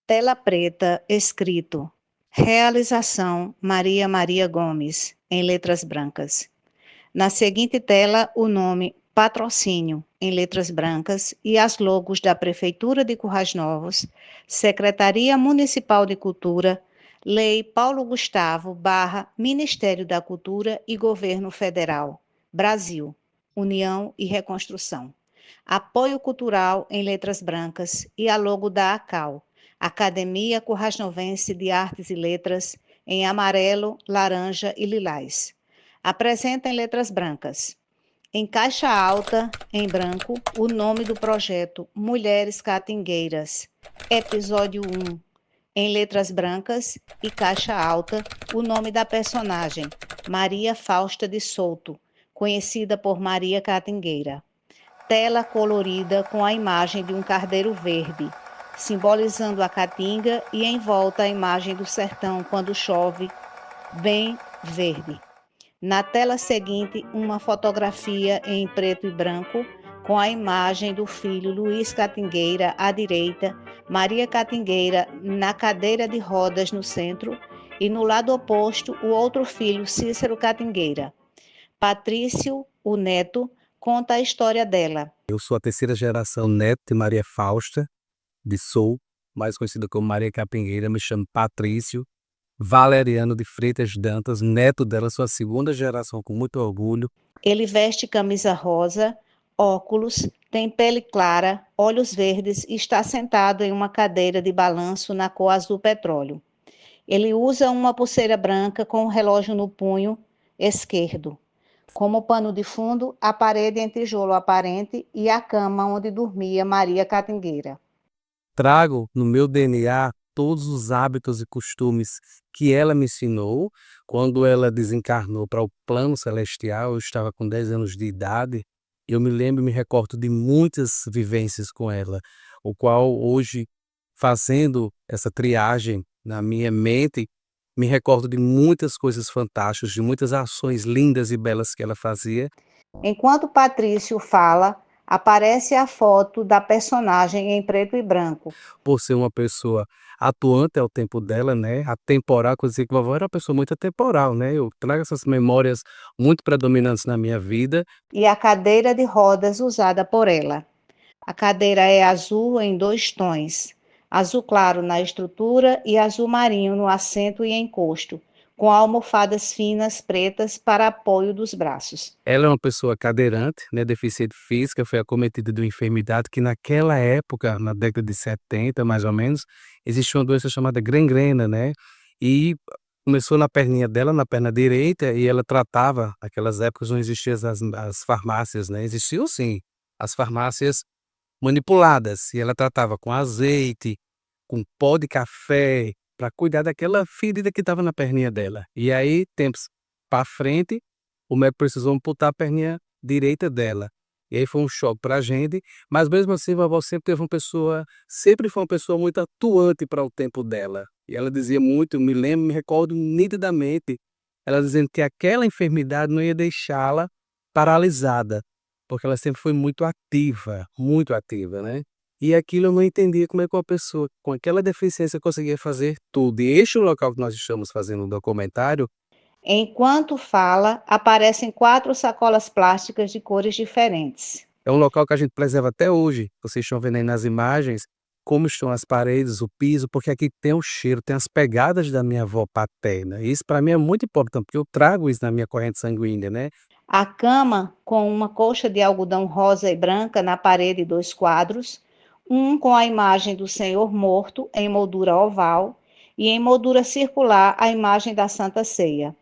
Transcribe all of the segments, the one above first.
Tela preta, escrito. Realização Maria Maria Gomes, em letras brancas. Na seguinte tela, o nome Patrocínio, em letras brancas, e as logos da Prefeitura de Currais Novos, Secretaria Municipal de Cultura, Lei Paulo Gustavo, Ministério da Cultura e Governo Federal. Brasil, União e Reconstrução. Apoio Cultural em letras brancas e a logo da ACAL, Academia Currasnovense de Artes e Letras, em amarelo, laranja e lilás. Apresenta em letras brancas. Em caixa alta, em branco, o nome do projeto Mulheres Catingueiras, episódio 1. Em letras brancas e caixa alta, o nome da personagem, Maria Fausta de Souto, conhecida por Maria Catingueira. Tela colorida com a imagem de um cardeiro verde, simbolizando a caatinga, e em volta a imagem do sertão quando chove, bem verde. Na tela seguinte, uma fotografia em preto e branco com a imagem do filho Luiz Catingueira à direita, Maria Catingueira na cadeira de rodas no centro e no lado oposto o outro filho, Cícero Catingueira. Patrício, o neto, conta a história dela. Eu sou a terceira geração neto de Maria Fausta de Souto, mais conhecida como Maria Catingueira. Me chamo Patrício Valeriano de Freitas Dantas, neto dela, sou a segunda geração, com muito orgulho. Ele veste camisa rosa, óculos, tem pele clara, olhos verdes e está sentado em uma cadeira de balanço na cor azul petróleo. Ele usa uma pulseira branca com um relógio no punho esquerdo. Como pano de fundo, a parede em tijolo aparente e a cama onde dormia Maria Catingueira. Trago no meu DNA todos os hábitos e costumes que ela me ensinou. Quando ela desencarnou para o plano celestial, eu estava com 10 anos de idade. Eu me lembro e me recordo de muitas vivências com ela, o qual hoje, fazendo essa triagem na minha mente, me recordo de muitas coisas fantásticas, de muitas ações lindas e belas que ela fazia. Enquanto Patrício fala, aparece a foto da personagem em preto e branco. Por ser uma pessoa atuante ao tempo dela, né, atemporal, coisa que a vovó era uma pessoa muito atemporal, né, eu trago essas memórias muito predominantes na minha vida. E a cadeira de rodas usada por ela. A cadeira é azul em 2 tons, azul claro na estrutura e azul marinho no assento e encosto, com almofadas finas pretas para apoio dos braços. Ela é uma pessoa cadeirante, né, deficiente física, foi acometida de uma enfermidade que naquela época, na década de 70 mais ou menos, existia uma doença chamada gangrena, né, e começou na perninha dela, na perna direita, e ela tratava, naquelas épocas não existiam as farmácias, né, existiam sim, as farmácias manipuladas, e ela tratava com azeite, com pó de café, para cuidar daquela ferida que estava na perninha dela. E aí, tempos para frente, o médico precisou amputar a perninha direita dela. E aí foi um choque para a gente, mas mesmo assim, a vovó sempre foi uma pessoa muito atuante para o tempo dela. E ela dizia muito, me lembro, me recordo nitidamente, ela dizendo que aquela enfermidade não ia deixá-la paralisada, porque ela sempre foi muito ativa, né. E aquilo eu não entendia como é que uma pessoa com aquela deficiência conseguia fazer tudo. E este é o local que nós estamos fazendo um documentário. Enquanto fala, aparecem 4 sacolas plásticas de cores diferentes. É um local que a gente preserva até hoje. Vocês estão vendo aí nas imagens como estão as paredes, o piso, porque aqui tem o cheiro, tem as pegadas da minha avó paterna. Isso para mim é muito importante, porque eu trago isso na minha corrente sanguínea, né. A cama com uma colcha de algodão rosa e branca na parede, 2 quadros, um com a imagem do Senhor morto em moldura oval e em moldura circular a imagem da Santa Ceia.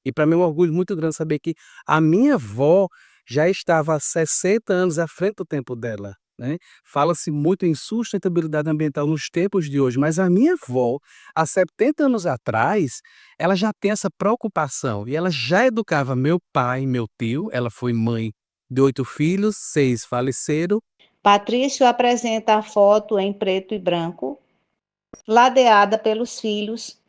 E para mim é um orgulho muito grande saber que a minha avó já estava há 60 anos à frente do tempo dela, né. Fala-se muito em sustentabilidade ambiental nos tempos de hoje, mas a minha avó, há 70 anos atrás, ela já tem essa preocupação e ela já educava meu pai, meu tio. Ela foi mãe de 8 filhos, 6 faleceram. Patrício apresenta a foto em preto e branco, ladeada pelos filhos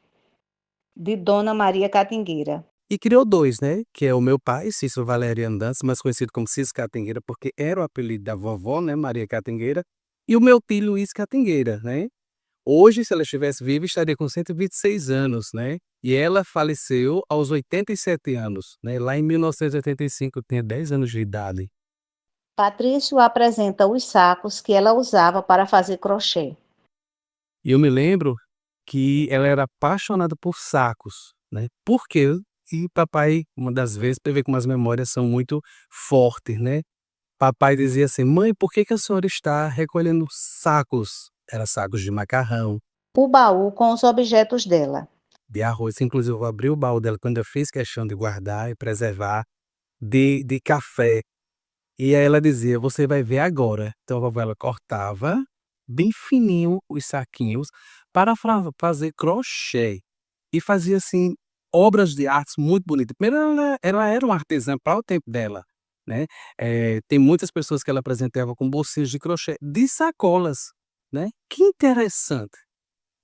de Dona Maria Catingueira. E criou 2, né, que é o meu pai, Cícero Valeriano Dantas, mais conhecido como Cis Catingueira, porque era o apelido da vovó, né, Maria Catingueira, e o meu tio Luiz Catingueira, né. Hoje, se ela estivesse viva, estaria com 126 anos, né? E ela faleceu aos 87 anos, né? Lá em 1985, eu tinha 10 anos de idade. Patrício apresenta os sacos que ela usava para fazer crochê. E eu me lembro que ela era apaixonada por sacos, né? Por quê? E papai, uma das vezes, pra ver como as memórias são muito fortes, né? Papai dizia assim: "Mãe, por que que a senhora está recolhendo sacos?" Era sacos de macarrão, O baú com os objetos dela. de arroz. Inclusive, eu abri o baú dela quando eu fiz questão de guardar e preservar, de café. E aí ela dizia: "Você vai ver agora". Então a vovó, ela cortava bem fininho os saquinhos para fazer crochê e fazia, assim, obras de artes muito bonitas. Primeiro ela era uma artesã para o tempo dela, né, tem muitas pessoas que ela apresentava com bolsinhos de crochê, de sacolas, né. Que interessante.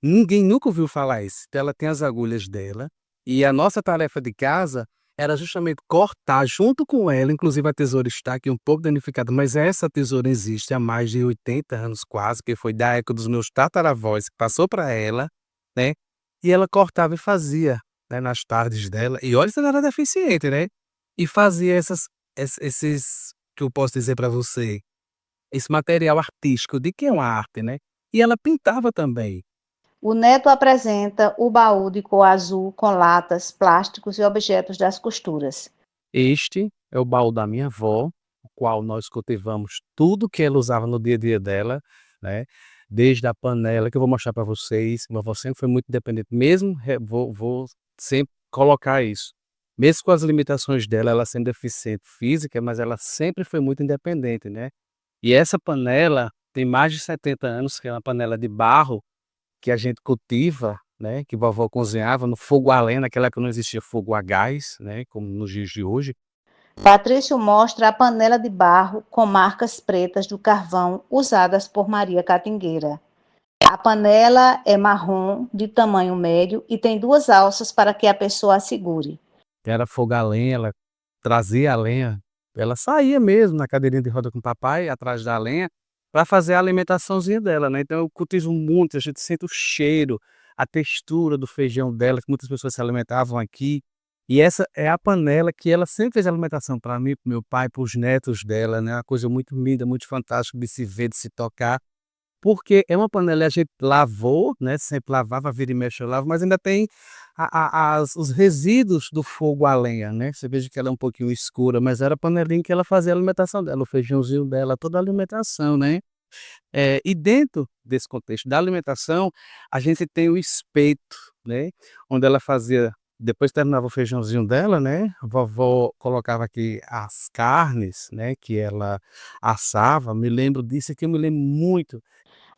Ninguém nunca ouviu falar isso. Então ela tem as agulhas dela, e a nossa tarefa de casa era justamente cortar junto com ela, inclusive a tesoura está aqui um pouco danificada, mas essa tesoura existe há mais de 80 anos quase, que foi da época dos meus tataravós, que passou para ela, né, e ela cortava e fazia, né, nas tardes dela, e olha se ela era deficiente, né, e fazia esses, que eu posso dizer para você, esse material artístico, de que é uma arte, né, e ela pintava também. O neto apresenta o baú de cor azul com latas, plásticos e objetos das costuras. Este é o baú da minha avó, o qual nós cultivamos tudo que ela usava no dia a dia dela, né, desde a panela, que eu vou mostrar para vocês, minha avó sempre foi muito independente, mesmo vou sempre colocar isso. Mesmo com as limitações dela, ela sendo deficiente física, mas ela sempre foi muito independente, né. E essa panela tem mais de 70 anos, que é uma panela de barro, que a gente cultiva, né, que vovó cozinhava no fogo a lenha, naquela época não existia fogo a gás, né, como nos dias de hoje. Patrício mostra a panela de barro com marcas pretas do carvão usadas por Maria Catingueira. A panela é marrom, de tamanho médio e tem duas alças para que a pessoa a segure. Era fogo a lenha, ela trazia a lenha, ela saía mesmo na cadeirinha de roda com o papai, atrás da lenha, para fazer a alimentaçãozinha dela, né, então eu cultivo muito, a gente sente o cheiro, a textura do feijão dela, que muitas pessoas se alimentavam aqui, e essa é a panela que ela sempre fez alimentação para mim, para o meu pai, para os netos dela, né, uma coisa muito linda, muito fantástica de se ver, de se tocar. Porque é uma panela, a gente lavou, né, sempre lavava, vira e mexe eu lavo, mas ainda tem os resíduos do fogo a lenha, né, você veja que ela é um pouquinho escura, mas era a panelinha que ela fazia a alimentação dela, o feijãozinho dela, toda a alimentação, né. E dentro desse contexto da alimentação, a gente tem o espeto, né, onde ela fazia, depois terminava o feijãozinho dela, né, a vovó colocava aqui as carnes, né, que ela assava, me lembro disso, que eu me lembro muito.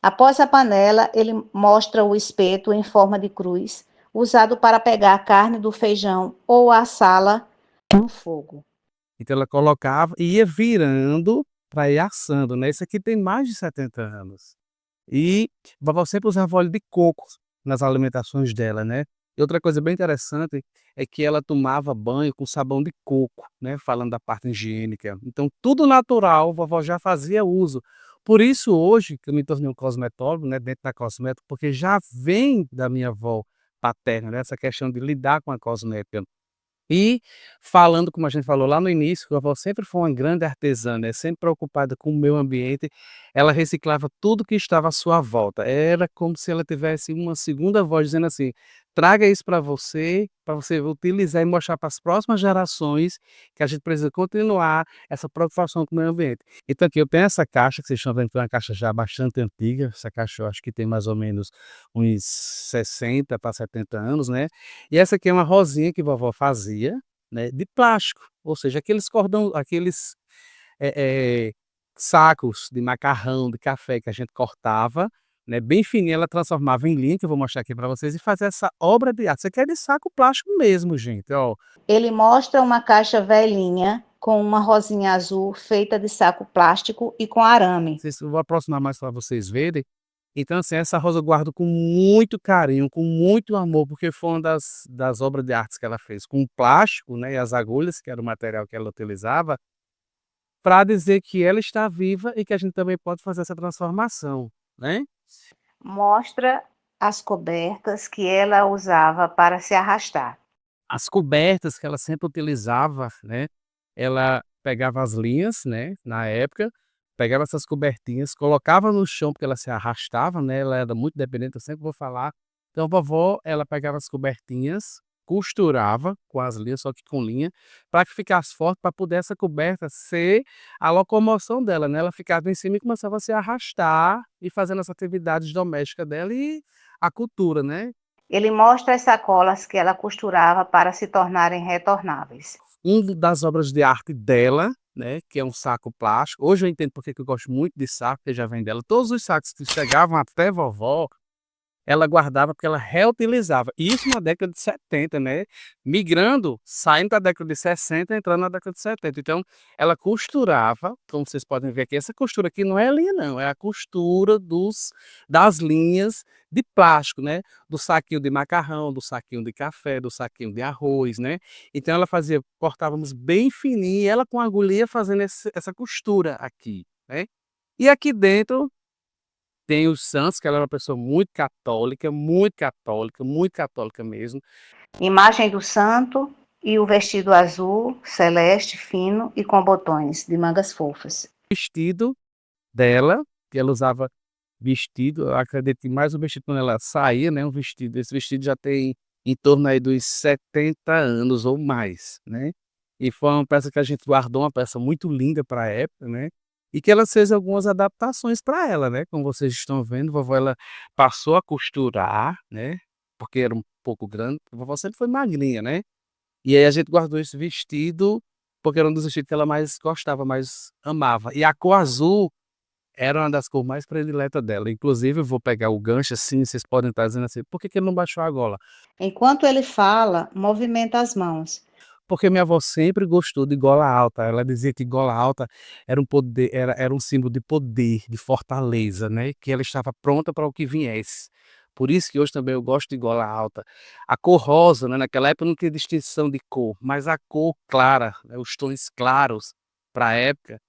Após a panela, ele mostra o espeto em forma de cruz, usado para pegar a carne do feijão ou assá-la no fogo. Então ela colocava e ia virando para ir assando, né, isso aqui tem mais de 70 anos. E vovó sempre usava óleo de coco nas alimentações dela, né. E outra coisa bem interessante é que ela tomava banho com sabão de coco, né, falando da parte higiênica. Então tudo natural, vovó já fazia uso. Por isso hoje que eu me tornei um cosmetólogo, né, dentro da cosmética, porque já vem da minha avó paterna, né, essa questão de lidar com a cosmética. E falando, como a gente falou lá no início, que a avó sempre foi uma grande artesã, né, sempre preocupada com o meio ambiente, ela reciclava tudo que estava à sua volta. Era como se ela tivesse uma segunda voz dizendo assim: "Traga isso para você utilizar e mostrar para as próximas gerações que a gente precisa continuar essa preocupação com o meio ambiente". Então aqui eu tenho essa caixa que vocês estão vendo que é uma caixa já bastante antiga, essa caixa eu acho que tem mais ou menos uns 60 para 70 anos, né. E essa aqui é uma rosinha que vovó fazia, né, de plástico, ou seja, aqueles cordão, aqueles, eh eh, sacos de macarrão, de café que a gente cortava, né, bem fininho, ela transformava em linha, que eu vou mostrar aqui para vocês, e fazia essa obra de arte. Isso aqui é de saco plástico mesmo, gente, ó. Ele mostra uma caixa velhinha com uma rosinha azul feita de saco plástico e com arame. Eu vou aproximar mais para vocês verem. Então, assim, essa rosa eu guardo com muito carinho, com muito amor, porque foi uma das obras de artes que ela fez com plástico, né, e as agulhas, que era o material que ela utilizava, para dizer que ela está viva e que a gente também pode fazer essa transformação, né. Mostra as cobertas que ela usava para se arrastar. As cobertas que ela sempre utilizava, né, ela pegava as linhas, né, na época, pegava essas cobertinhas, colocava no chão, porque ela se arrastava, né, ela era muito dependente, eu sempre vou falar. Então a vovó, ela pegava as cobertinhas, costurava com as linhas, só que com linha, para que ficasse forte, para poder essa coberta ser a locomoção dela, né, ela ficava em cima e começava a se arrastar, e fazendo as atividades domésticas dela e a cultura, né. Ele mostra as sacolas que ela costurava para se tornarem retornáveis. Das obras de arte dela, né, que é um saco plástico. Hoje eu entendo porque que eu gosto muito de saco, que já vem dela. Todos os sacos que chegavam até vovó, ela guardava porque ela reutilizava. Isso na década de 70, né, migrando, saindo da década de 60, entrando na década de 70. Então, ela costurava, como vocês podem ver aqui, essa costura aqui não é linha não, é a costura das linhas de plástico, né, do saquinho de macarrão, do saquinho de café, do saquinho de arroz, né. Então ela fazia, cortávamos bem fininho e ela com a agulha ia fazendo essa costura aqui, né. E aqui dentro tem o Santos, que ela era uma pessoa muito católica, muito católica, muito católica mesmo. Imagem do santo e o vestido azul, celeste, fino e com botões de mangas fofas. Vestido dela, que ela usava vestido, eu acredito que mais o vestido quando ela saía, né, um vestido, esse vestido já tem em torno aí dos 70 anos ou mais, né. E foi uma peça que a gente guardou, uma peça muito linda para a época, né, e que ela fez algumas adaptações para ela, né, como vocês estão vendo, vovó ela passou a costurar, né, porque era um pouco grande, a vovó sempre foi magrinha, né. E aí a gente guardou esse vestido, porque era um dos vestidos que ela mais gostava, mais amava. E a cor azul era uma das cores mais predileta dela. Inclusive eu vou pegar o gancho, assim, vocês podem estar dizendo assim: "Por que que ele não baixou a gola?". Enquanto ele fala, movimenta as mãos. Porque minha avó sempre gostou de gola alta, ela dizia que gola alta era um poder, era um símbolo de poder, de fortaleza, né, que ela estava pronta para o que viesse. Por isso que hoje também eu gosto de gola alta. A cor rosa, né, naquela época não tinha distinção de cor, mas a cor clara, né, os tons claros para a época,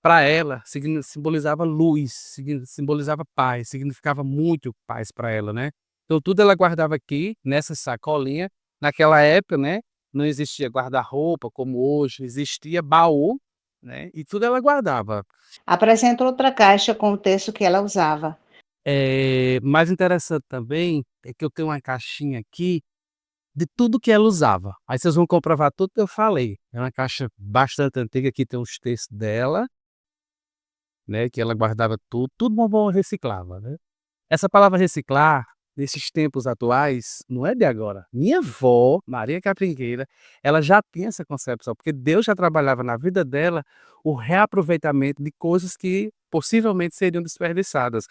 para ela simbolizava luz, simbolizava paz, significava muito paz para ela, né. Então tudo ela guardava aqui, nessa sacolinha. Naquela época, né, não existia guarda-roupa como hoje, existia baú, né, e tudo ela guardava. Apresenta outra caixa com o texto que ela usava. Mais interessante também é que eu tenho uma caixinha aqui de tudo que ela usava. Aí vocês vão comprovar tudo que eu falei. É uma caixa bastante antiga, aqui tem os textos dela, né, que ela guardava tudo vovó reciclava, né. Essa palavra reciclar, nesses tempos atuais, não é de agora. Minha avó, Maria Catingueira, ela já tinha essa concepção, porque Deus já trabalhava na vida dela o reaproveitamento de coisas que possivelmente seriam desperdiçadas.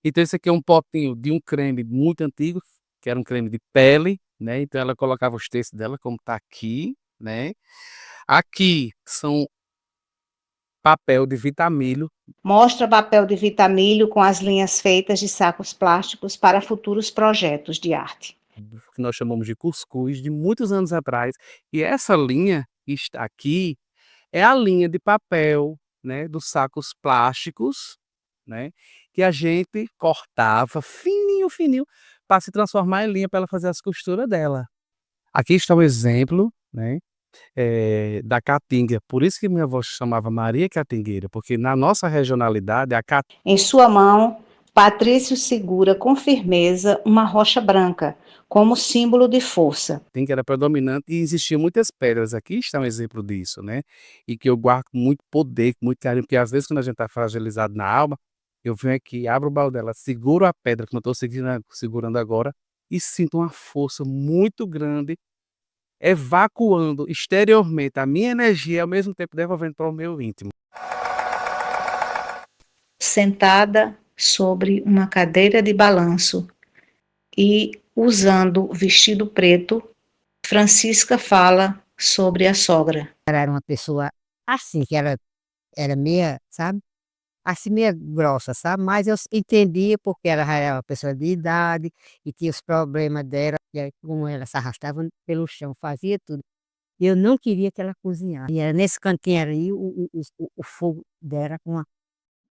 Então esse aqui é um potinho de um creme muito antigo, que era um creme de pele, né, então ela colocava os textos dela como está aqui, né. Aqui são papel de vitamilho, Mostra papel de vitamilho com as linhas feitas de sacos plásticos para futuros projetos de arte. que nós chamamos de cuscuz, de muitos anos atrás, e essa linha que está aqui é a linha de papel, né, dos sacos plásticos, né, que a gente cortava fininho, fininho, para se transformar em linha para ela fazer as costuras dela. Aqui está um exemplo, né, da caatinga, por isso que minha avó chamava Maria Catingueira, porque na nossa regionalidade a Em sua mão, Patrício segura com firmeza uma rocha branca, como símbolo de força. que era predominante e existiam muitas pedras. Aqui está um exemplo disso, né, e que eu guardo com muito poder, com muito carinho, porque às vezes quando a gente está fragilizado na alma, eu venho aqui, abro o baú dela, seguro a pedra, como eu estou segurando agora, e sinto uma força muito grande, evacuando exteriormente a minha energia e ao mesmo tempo devolvendo para o meu íntimo. Sentada sobre uma cadeira de balanço e usando vestido preto, Francisca fala sobre a sogra. Ela era uma pessoa assim, que ela era meia, sabe, assim, meia grossa, sabe, mas eu entendia porque ela já era uma pessoa de idade e tinha os problemas dela, e aí como ela se arrastava pelo chão, fazia tudo. E eu não queria que ela cozinhasse. E era nesse cantinho ali o fogo dela com a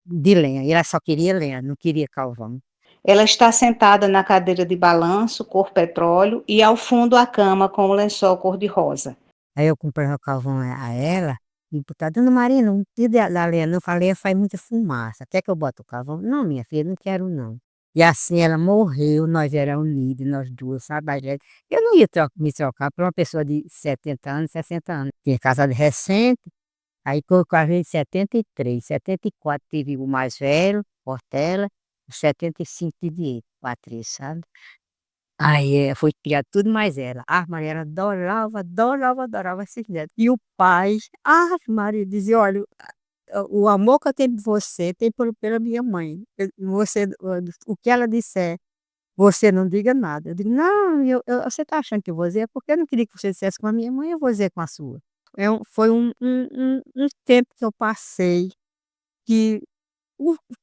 de lenha, e ela só queria lenha, não queria carvão. Ela está sentada na cadeira de balanço, cor petróleo, e ao fundo a cama com o lençol cor-de-rosa. Aí eu comprei o carvão a ela e botar: "Dona Maria, não tira da lenha não, que a lenha faz muita fumaça, quer que eu bote o carvão?" "Não, minha filha, não quero não". E assim ela morreu, nós era unidas, nós 2, sabe, a gente eu não ia me trocar por uma pessoa de 70 anos, 60 anos. Tinha casado recente, aí com a gente em 73, 74 tive o mais velho, Portela, 75 tive ele, Patrícia, sabe. Aí, foi criado tudo mais ela. Ah, Maria, ela adorava, adorava, adorava esses netos. E o pai, Maria, dizia: "Olha, o amor que eu tenho por você tem pela minha mãe. Você, o que ela disser, você não diga nada". Eu digo: "Não, você está achando que eu vou dizer? É porque eu não queria que você dissesse com a minha mãe, eu vou dizer com a sua". Foi um tempo que eu passei que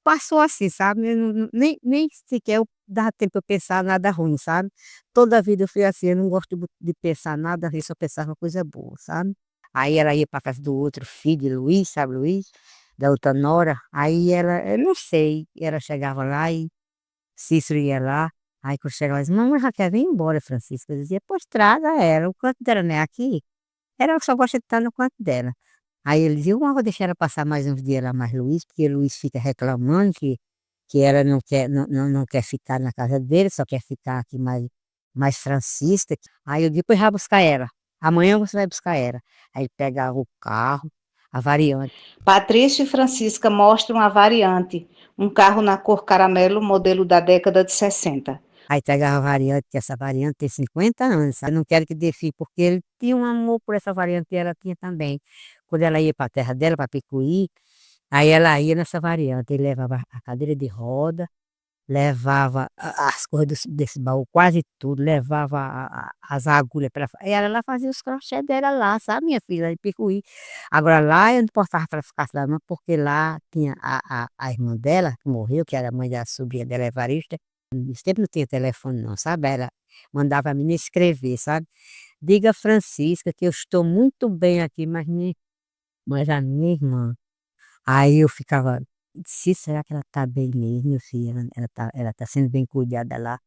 passou assim, sabe, eu nem sequer eu dava tempo de eu pensar nada ruim, sabe. Toda a vida eu fui assim, eu não gosto de pensar nada ruim, só pensava coisa boa, sabe. Aí ela ia pra casa do outro filho de Luiz, sabe Luiz? Da outra nora, aí ela eu não sei, ela chegava lá e Cícero ia lá, aí quando chegava ela dizia: "Mamãe já quer vir embora, Francisca", eu dizia: "Pois traga ela, o canto dela não é aqui?". Ela só gosta de estar no canto dela. Aí ele dizia: "Eu vou deixar ela passar mais uns dias lá mais Luiz", porque Luiz fica reclamando que ela não quer ficar na casa dele, só quer ficar aqui mais Francisca. Aí eu digo: "Pois vai buscar ela, amanhã você vai buscar ela". Aí ele pegava o carro, a variante, Patrícia e Francisca mostram a variante, um carro na cor caramelo, modelo da década de 60. aí pegava a variante, que essa variante tem 50 anos, sabe, eu não quero que dê filho, porque ele tinha um amor por essa variante e ela tinha também. Quando ela ia para a terra dela, para Picuí, aí ela ia nessa variante, ele levava a cadeira de roda, levava as coisas desse baú, quase tudo, levava as agulhas para ela, e ela lá fazia os crochê dela lá, sabe, minha filha, de Picuí. Agora lá eu não importava que ela ficasse lá não, porque lá tinha a irmã dela, que morreu, que era a mãe da sobrinha dela, Evarista, nesse tempo não tinha telefone não, sabe, ela mandava a menina escrever, sabe: "Diga a Francisca que eu estou muito bem aqui, mas a minha irmã". Aí eu ficava: "Se será que ela tá bem mesmo, meu filho? Ela tá sendo bem cuidada lá?".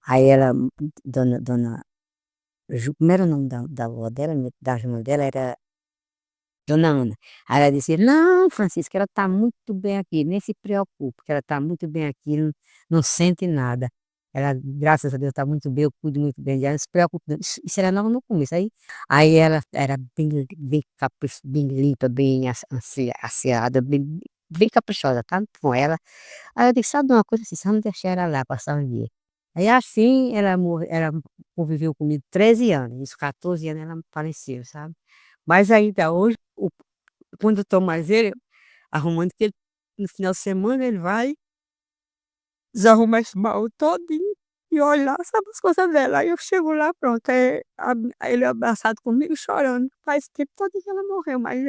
Aí ela, dona Ju, como era o nome da avó dela, da irmã dela, era Dona Ana. Aí ela dizia: "Não, Francisca, ela tá muito bem aqui, nem se preocupe, que ela tá muito bem aqui, não sente nada. Ela, graças a Deus, tá muito bem, eu cuido muito bem dela, não se preocupe não". Isso era logo no começo, aí ela era bem bem limpa, bem asseada, bem caprichosa, tá, com ela. Aí eu disse: "Sabe de uma coisa, assim, vamos deixar ela lá passar um dia". Aí assim ela conviveu comigo 13 anos, uns 14 anos ela faleceu, sabe. Mas ainda hoje, quando eu tô mais ele, arrumando que ele no final de semana ele vai desarruma esse baú todinho e olha lá, sabe, as coisas dela. Aí eu chego lá, pronto, ele abraçado comigo chorando, faz tempo todinho que ela morreu, mas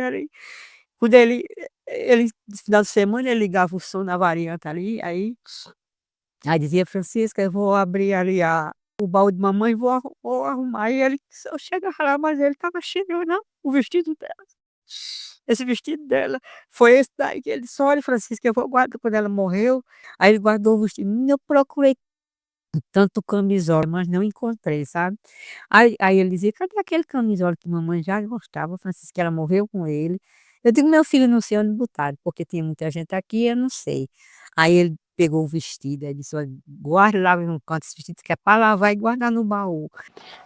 quando ele no final de semana ele ligava o som na variante ali, aí dizia: "Francisca, eu vou abrir ali o baú de mamãe e vou arrumar". E ele eu chegava lá, mas ele estava cheirando o vestido dela. Esse vestido dela foi esse daí que ele disse: "Olha, Francisca, eu vou guardar", quando ela morreu, aí ele guardou o vestido. Menina, eu procurei tanto camisola, mas não encontrei, sabe. Aí ele dizia: "Cadê aquele camisola que mamãe já gostava, Francisca, ela morreu com ele?". Eu digo: "Meu filho, não sei onde botaram, porque tinha muita gente aqui, eu não sei". Aí ele pegou o vestido, aí disse: "Olha, guarde lá num canto esse vestido que é para lavar e guardar no baú".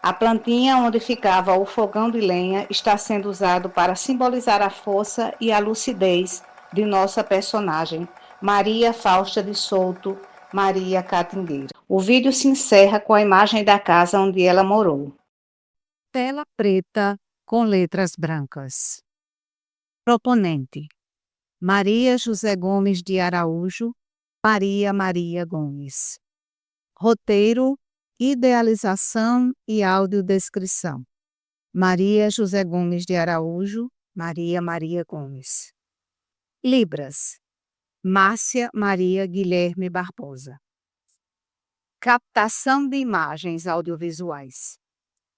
A plantinha onde ficava o fogão de lenha está sendo usado para simbolizar a força e a lucidez de nossa personagem, Maria Fausta de Souto, Maria Catingueira. O vídeo se encerra com a imagem da casa onde ela morou. Tela preta com letras brancas. Proponente: Maria José Gomes de Araújo, Maria Maria Gomes. Roteiro, idealização e audiodescrição: Maria José Gomes de Araújo, Maria Maria Gomes. Libras: Márcia Maria Guilherme Barbosa. Captação de imagens audiovisuais: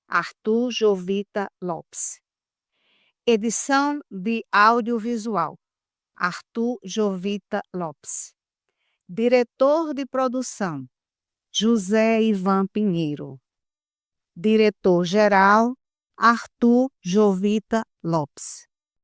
Arthur Jovita Lopes. Edição de audiovisual: Arthur Jovita Lopes. Diretor de produção, José Ivan Pinheiro. Diretor-geral, Arthur Jovita Lopes.